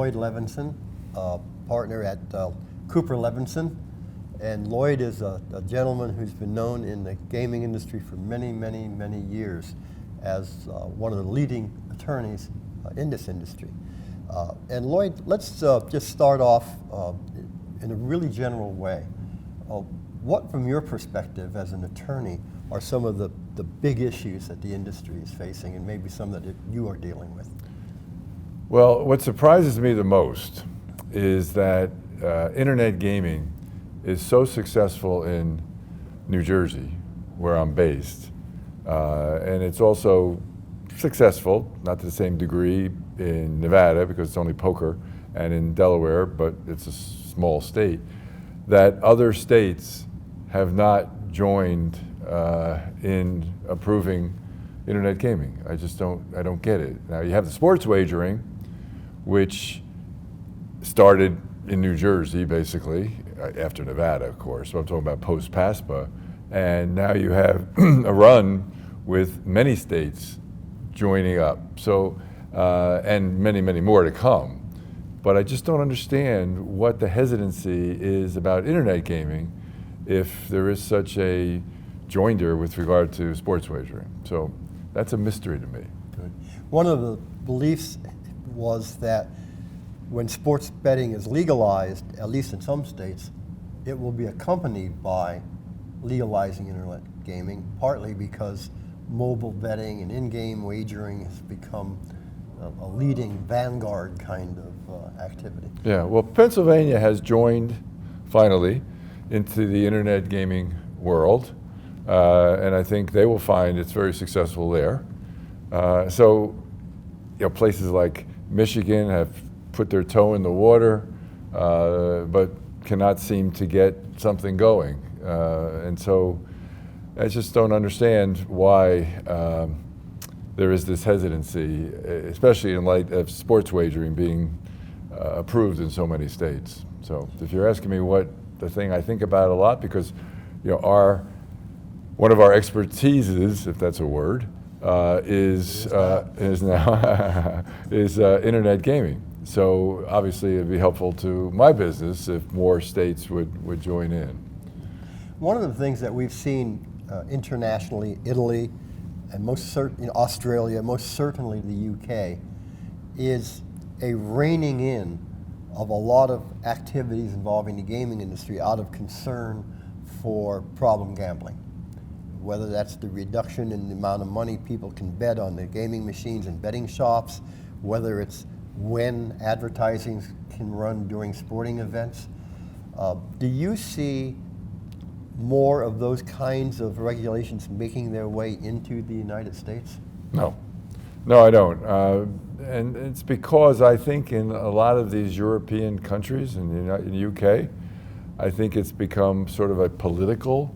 Lloyd Levenson, partner at Cooper Levenson. And Lloyd is a gentleman who's been known in the gaming industry for many, many, many years as one of the leading attorneys in this industry. And Lloyd, let's just start off in a really general way. What, from your perspective as an attorney, are some of the big issues that the industry is facing, and maybe some that you are dealing with? Well, what surprises me the most is that internet gaming is so successful in New Jersey, where I'm based, and it's also successful, not to the same degree, in Nevada, because it's only poker, and in Delaware, but it's a small state, that other states have not joined in approving internet gaming. I don't get it. Now you have the sports wagering, which started in New Jersey, basically, after Nevada, of course, so I'm talking about post-PASPA, and now you have a run with many states joining up, so, and many, many more to come. But I just don't understand what the hesitancy is about internet gaming if there is such a joinder with regard to sports wagering. So that's a mystery to me. Good. One of the beliefs was that when sports betting is legalized, at least in some states, it will be accompanied by legalizing internet gaming, partly because mobile betting and in-game wagering has become a leading vanguard kind of activity. Yeah, well, Pennsylvania has joined, finally, into the internet gaming world, and I think they will find it's very successful there. So, you know, places like Michigan have put their toe in the water, but cannot seem to get something going. And so I just don't understand why there is this hesitancy, especially in light of sports wagering being approved in so many states. So if you're asking me what the thing I think about a lot, because you know, one of our expertises, if that's a word, is now internet gaming. So obviously it'd be helpful to my business if more states would join in. One of the things that we've seen internationally, Italy, and most certainly Australia, most certainly the UK, is a reining in of a lot of activities involving the gaming industry out of concern for problem gambling. Whether that's the reduction in the amount of money people can bet on the gaming machines and betting shops, whether it's when advertising can run during sporting events. Do you see more of those kinds of regulations making their way into the United States? No, I don't. And it's because I think in a lot of these European countries, in the UK, I think it's become sort of a political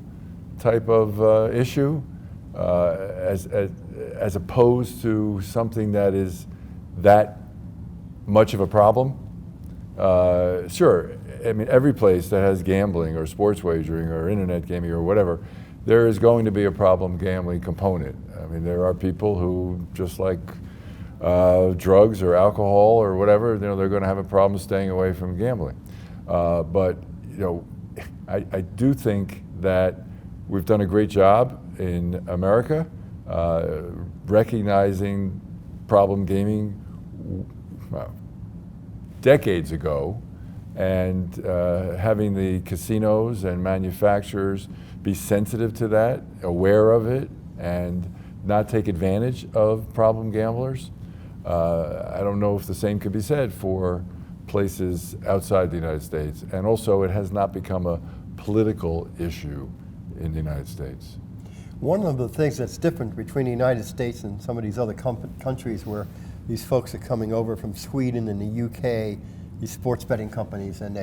type of issue, as opposed to something that is that much of a problem. Sure, I mean, every place that has gambling or sports wagering or internet gaming or whatever, there is going to be a problem gambling component. I mean, there are people who, just like drugs or alcohol or whatever, you know, they're going to have a problem staying away from gambling. But you know, I do think that we've done a great job in America recognizing problem gaming decades ago, and having the casinos and manufacturers be sensitive to that, aware of it, and not take advantage of problem gamblers. I don't know if the same could be said for places outside the United States. And also, it has not become a political issue in the United States. One of the things that's different between the United States and some of these other countries where these folks are coming over from Sweden and the UK, these sports betting companies, and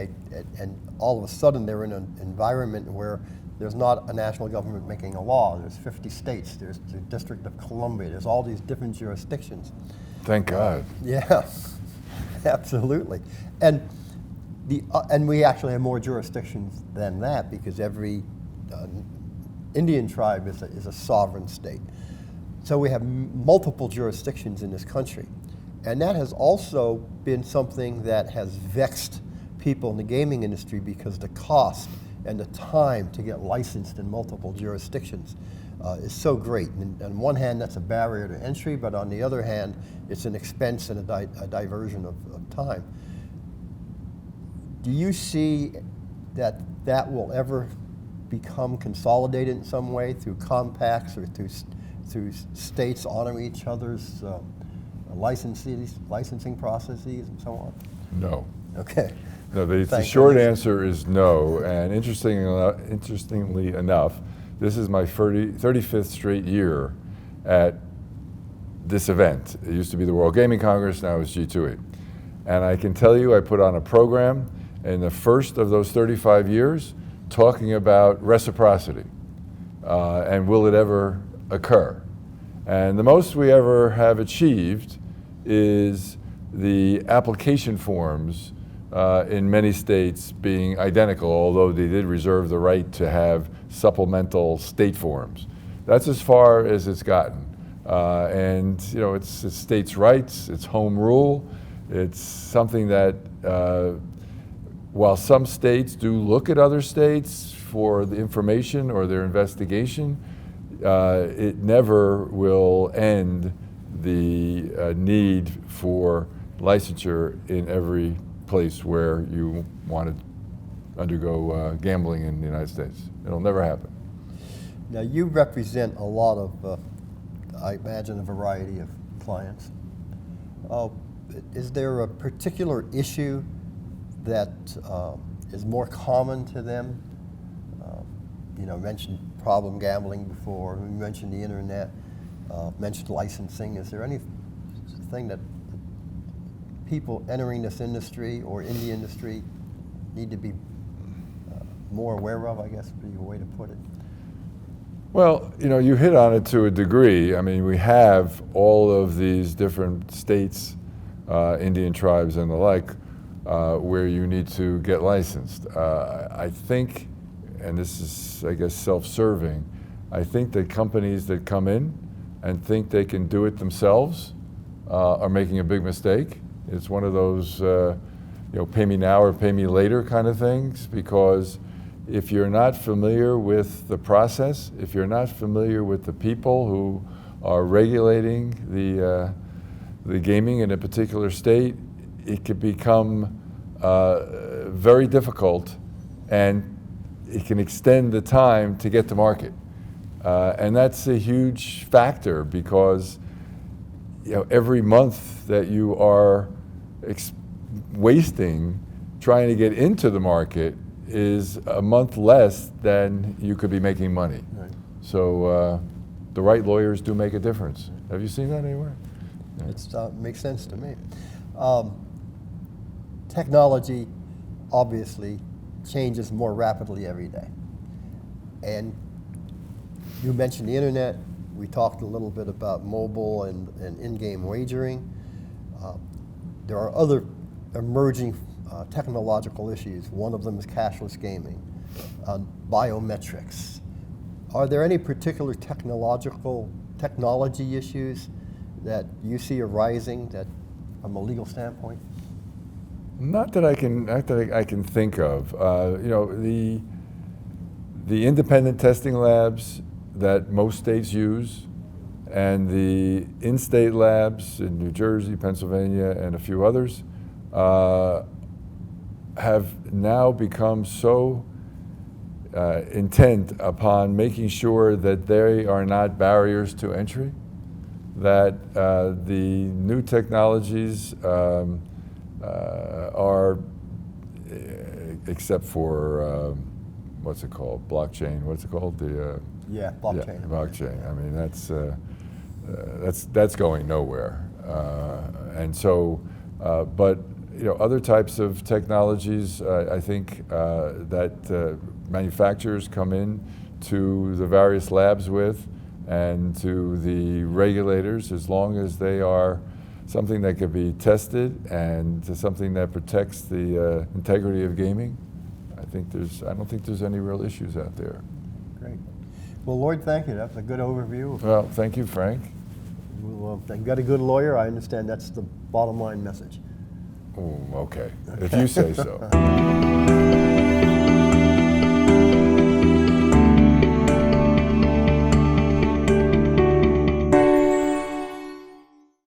all of a sudden they're in an environment where there's not a national government making a law. There's 50 states, there's the District of Columbia, there's all these different jurisdictions. Thank God. Yeah, absolutely. And we actually have more jurisdictions than that, because every Indian tribe is a sovereign state. So we have multiple jurisdictions in this country. And that has also been something that has vexed people in the gaming industry because the cost and the time to get licensed in multiple jurisdictions is so great. And on one hand, that's a barrier to entry, but on the other hand, it's an expense and a diversion of time. Do you see that that will ever become consolidated in some way through compacts or through states honoring each other's licensing processes and so on? No. Okay. No, the short answer is no. And interestingly enough, this is my 35th straight year at this event. It used to be the World Gaming Congress, now it's G2E. And I can tell you I put on a program in the first of those 35 years talking about reciprocity and will it ever occur. And the most we ever have achieved is the application forms in many states being identical, although they did reserve the right to have supplemental state forms. That's as far as it's gotten. And you know, it's states' rights, it's home rule, it's something that while some states do look at other states for the information or their investigation, it never will end the need for licensure in every place where you want to undergo gambling in the United States. It'll never happen. Now you represent a lot of, I imagine, a variety of clients. Is there a particular issue that is more common to them? You know, mentioned problem gambling before, we mentioned the internet, mentioned licensing. Is there anything that people entering this industry or in the industry need to be more aware of, I guess would be a way to put it? Well, you know, you hit on it to a degree. I mean, we have all of these different states, Indian tribes and the like, where you need to get licensed. I think, and this is, I guess, self-serving, I think that companies that come in and think they can do it themselves are making a big mistake. It's one of those, you know, pay me now or pay me later kind of things, because if you're not familiar with the process, if you're not familiar with the people who are regulating the gaming in a particular state, it could become very difficult, and it can extend the time to get to market. And that's a huge factor, because you know, every month that you are wasting trying to get into the market is a month less than you could be making money. Right. So the right lawyers do make a difference. Have you seen that anywhere? Yeah. It makes sense to me. Technology obviously changes more rapidly every day. And you mentioned the internet. We talked a little bit about mobile and in-game wagering. There are other emerging technological issues. One of them is cashless gaming, biometrics. Are there any particular technology issues that you see arising that, from a legal standpoint? Not that I can think of. You know, the independent testing labs that most states use, and the in-state labs in New Jersey, Pennsylvania, and a few others have now become so intent upon making sure that they are not barriers to entry, that the new technologies are, except for what's it called, blockchain? What's it called? Yeah, blockchain. Yeah, blockchain. I mean, that's going nowhere. And so, but you know, other types of technologies, I think that manufacturers come in to the various labs with, and to the regulators, as long as they are something that could be tested and something that protects the integrity of gaming. I don't think there's any real issues out there. Great. Well, Lloyd, thank you. That's a good overview. Well, thank you, Frank. Well, you got a good lawyer. I understand that's the bottom line message. Ooh, okay, if you say so.